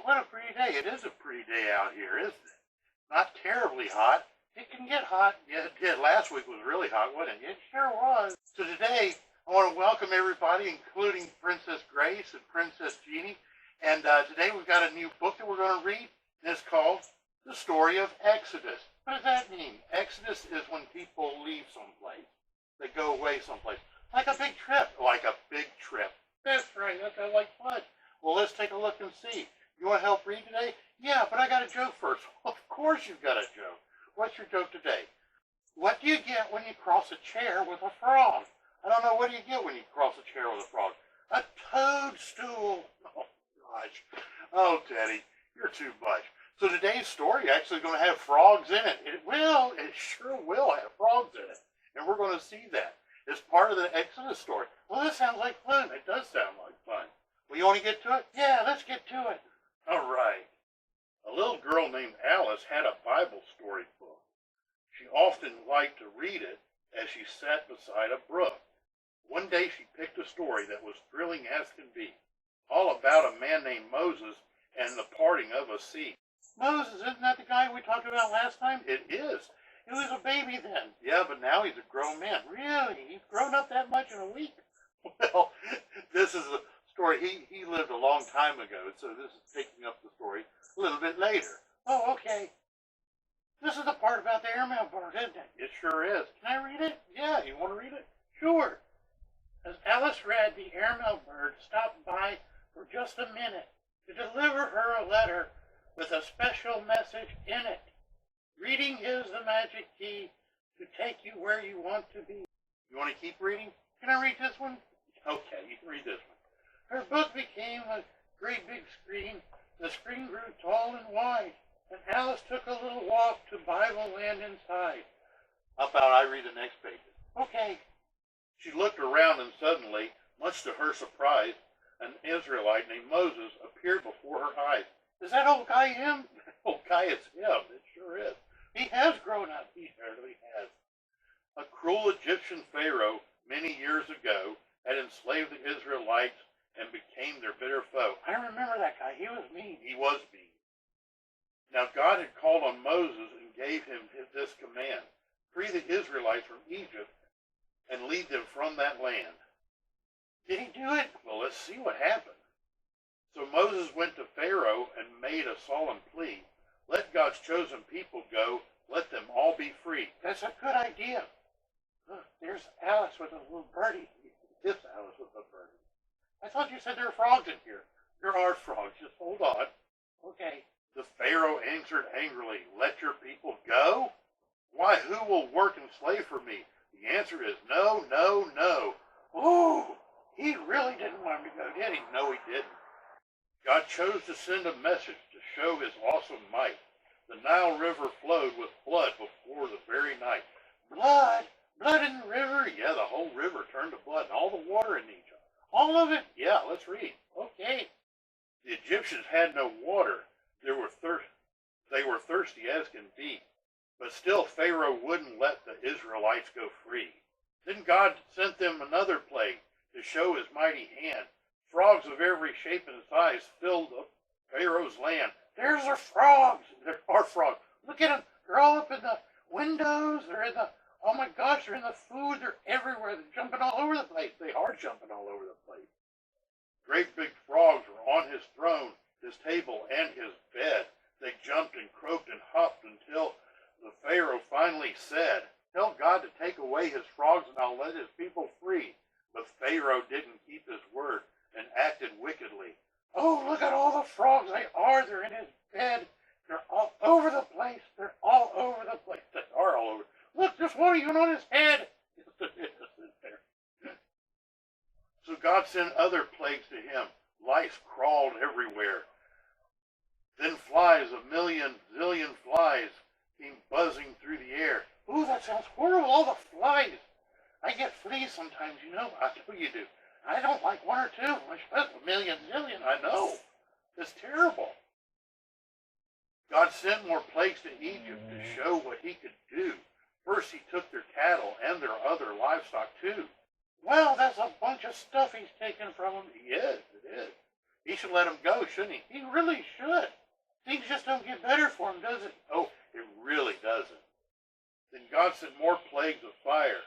what a pretty day. It is a pretty day out here, isn't it? Not terribly hot. It can get hot. Yeah, it did. Last week was really hot, wasn't it? It sure was. So today, I want to welcome everybody, including Princess Grace and Princess Jeannie. And today we've got a new book that we're going to read. And it's called The Story of Exodus. What does that mean? Exodus is when people leave someplace. They go away someplace. Like a big trip. Like a big trip. That's right. That sounds like fun. Well, let's take a look and see. You want to help read today? Yeah, but I got a joke first. Of course you've got a joke. What's your joke today? What do you get when you cross a chair with a frog? I don't know. What do you get when you cross a chair with a frog? A toadstool. Oh, gosh. Oh, Teddy, you're too much. So today's story actually going to have frogs in it. It will. It sure will have frogs in it. And we're going to see that. It's part of the Exodus story. Well, this sounds like fun. It does sound like fun. Well, you want to get to it? Yeah, let's get to it. All right. A little girl named Alice had a Bible story book. She often liked to read it as she sat beside a brook. One day she picked a story that was thrilling as can be, all about a man named Moses and the parting of a sea. Moses, isn't that the guy we talked about last time? It is. He was a baby then. Yeah, but now he's a grown man. Really? He's grown up that much in a week? Well, this is a story. He lived a long time ago, so this is picking up the story a little bit later. Oh, okay. This is the part about the airmail bird, isn't it? It sure is. Can I read it? Yeah, you want to read it? Sure. As Alice read, the airmail bird stopped by for just a minute to deliver her a letter with a special message in it. Reading is the magic key to take you where you want to be. You want to keep reading? Can I read this one? Okay, you can read this one. Her book became a great big screen. The screen grew tall and wide, and Alice took a little walk to Bibleland inside. How about I read the next page? Okay. She looked around, and suddenly, much to her surprise, an Israelite named Moses appeared before her eyes. Is that old guy him? Old guy is him. It sure is. He has grown up. He certainly has. A cruel Egyptian pharaoh many years ago had enslaved the Israelites and became their bitter foe. I remember that guy. He was mean. He was mean. Now God had called on Moses and gave him this command: free the Israelites from Egypt and lead them from that land. Did he do it? Well, let's see what happened. So Moses went to Pharaoh and made a solemn plea. Let God's chosen people go. Let them all be free. That's a good idea. Look, there's Alice with a little birdie. This Alice with a birdie. I thought you said there were frogs in here. There are frogs. Just hold on. Okay. The Pharaoh answered angrily, let your people go? Why, who will work and slave for me? The answer is no, no, no. Ooh, he really didn't want him to go, did he? No, he didn't. God chose to send a message to show his awesome might. The Nile River flowed with blood before the very night. Blood? Blood in the river? Yeah, the whole river turned to blood, and all the water in Egypt. All of it? Yeah, let's read. Okay. The Egyptians had no water. They were thirsty as can be. But still Pharaoh wouldn't let the Israelites go free. Then God sent them another plague to show his mighty hand. Frogs of every shape and size filled up Pharaoh's land. There's the frogs. There are frogs. Look at them. They're all up in the windows. They're in the, oh my gosh, they're in the food. They're everywhere. They're jumping all over the place. They are jumping all over the place. Great big frogs were on his throne, his table, and his bed. They jumped and croaked and hopped until the Pharaoh finally said, tell God to take away his frogs and I'll let his people free. But Pharaoh didn't keep his word and acted wickedly. Oh, look at all the frogs they are. They're in his bed. They're all over the place. They're all over the place. They are all over. Look, there's one even on his head. So God sent other plagues to him. Lice crawled everywhere. Then flies, a million zillion flies, came buzzing through the air. Ooh, that sounds horrible, all the flies. I get fleas sometimes, you know. I know you do. I don't like one or two, much less a million zillion. I know. It's terrible. God sent more plagues to Egypt to show what he could do. First, he took their cattle and their other livestock, too. Well, that's a bunch of stuff he's taken from them. He is, it is. He should let them go, shouldn't he? He really should. Things just don't get better for him, does it? Oh, it really doesn't. Then God sent more plagues of fire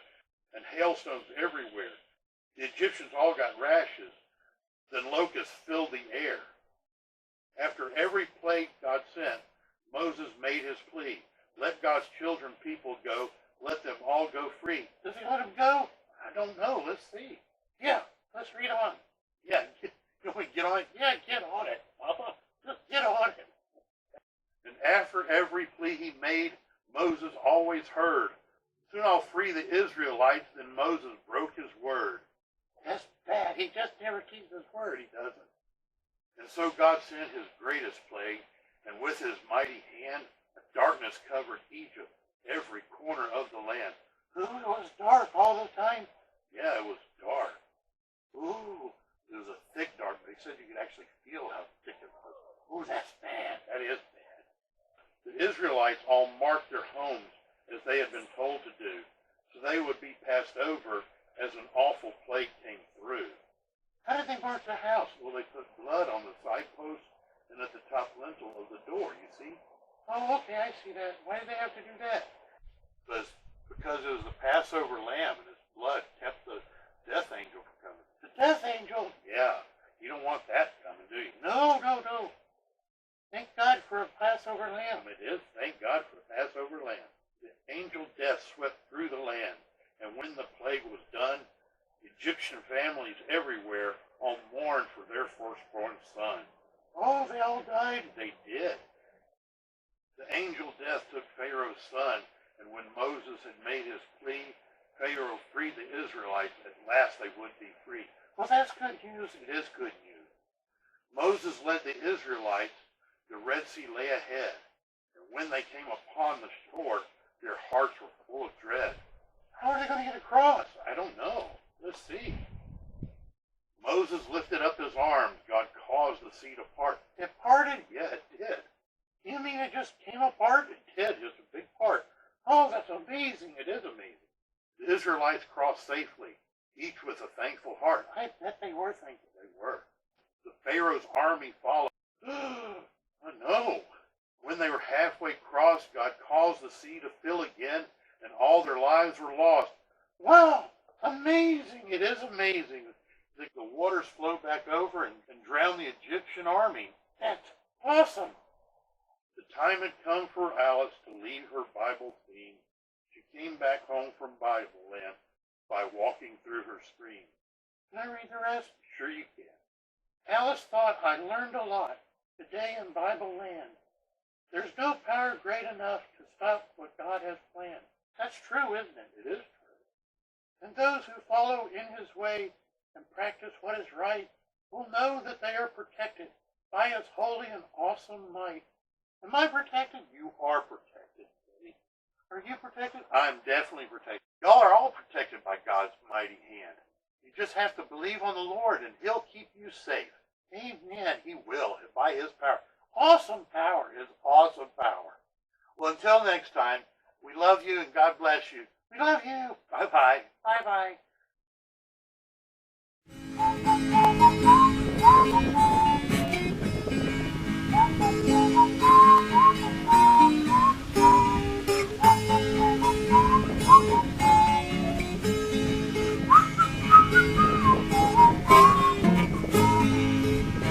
and hailstones everywhere. The Egyptians all got rashes. Then locusts filled the air. After every plague God sent, Moses made his plea. Let God's children people go. Let them all go free. Does he let them go? I don't know. Let's see. Yeah, let's read on. Yeah, can we get on it? Yeah, get on it, Papa. Just get on it. And after every plea he made, Moses always heard. Soon I'll free the Israelites. Then Moses broke his word. That's bad. He just never keeps his word. He doesn't. And so God sent his greatest plague, and with his mighty hand, darkness covered Egypt, every corner of the land. Ooh, it was dark all the time. Yeah, it was dark. Ooh, it was a thick dark. They said you could actually feel how thick it was. Ooh, that's bad. That is bad. The Israelites all marked their homes as they had been told to do, so they would be passed over as an awful plague came through. How did they mark their house? Well, they put blood on the side posts and at the top lintel of the door, you see? Oh, okay, I see that. Why did they have to do that? Because it was the Passover lamb, and its blood kept the death angel from coming. The death angel? Yeah. You don't want that coming, do you? No. Thank God for a Passover lamb. It is. Thank God for a Passover lamb. The angel death swept through the land, and when the plague was done, Egyptian families everywhere all mourned for their firstborn son. Oh, they all died? They did. The angel death took Pharaoh's son, and when Moses had made his plea, Pharaoh freed the Israelites. At last they would be free. Well, that's good news. It is good news. Moses led the Israelites. The Red Sea lay ahead, and when they came upon the shore, their hearts were full of dread. How are they going to get across? I don't know. Let's see. Moses lifted up his arms. God caused the sea to part. It parted? Yeah, it did. You mean it just came apart? It did, just a big part. Oh, that's amazing. It is amazing. The Israelites crossed safely, each with a thankful heart. I bet they were thankful. They were. The Pharaoh's army followed. Oh, no. When they were halfway crossed, God caused the sea to fill again, and all their lives were lost. Wow! Amazing! It is amazing. The waters flowed back over and drowned the Egyptian army. That's awesome! The time had come for Alice to leave her Bible theme. She came back home from Bibleland by walking through her screen. Can I read the rest? Sure you can. Alice thought, I learned a lot today in Bibleland. There's no power great enough to stop what God has planned. That's true, isn't it? It is true. And those who follow in his way and practice what is right will know that they are protected by his holy and awesome might. Am I protected? You are protected, buddy. Are you protected? I'm definitely protected. Y'all are all protected by God's mighty hand. You just have to believe on the Lord and he'll keep you safe. Amen. He will, by his power. Awesome power. His awesome power. Well, until next time, we love you and God bless you. We love you. Bye-bye. Bye-bye.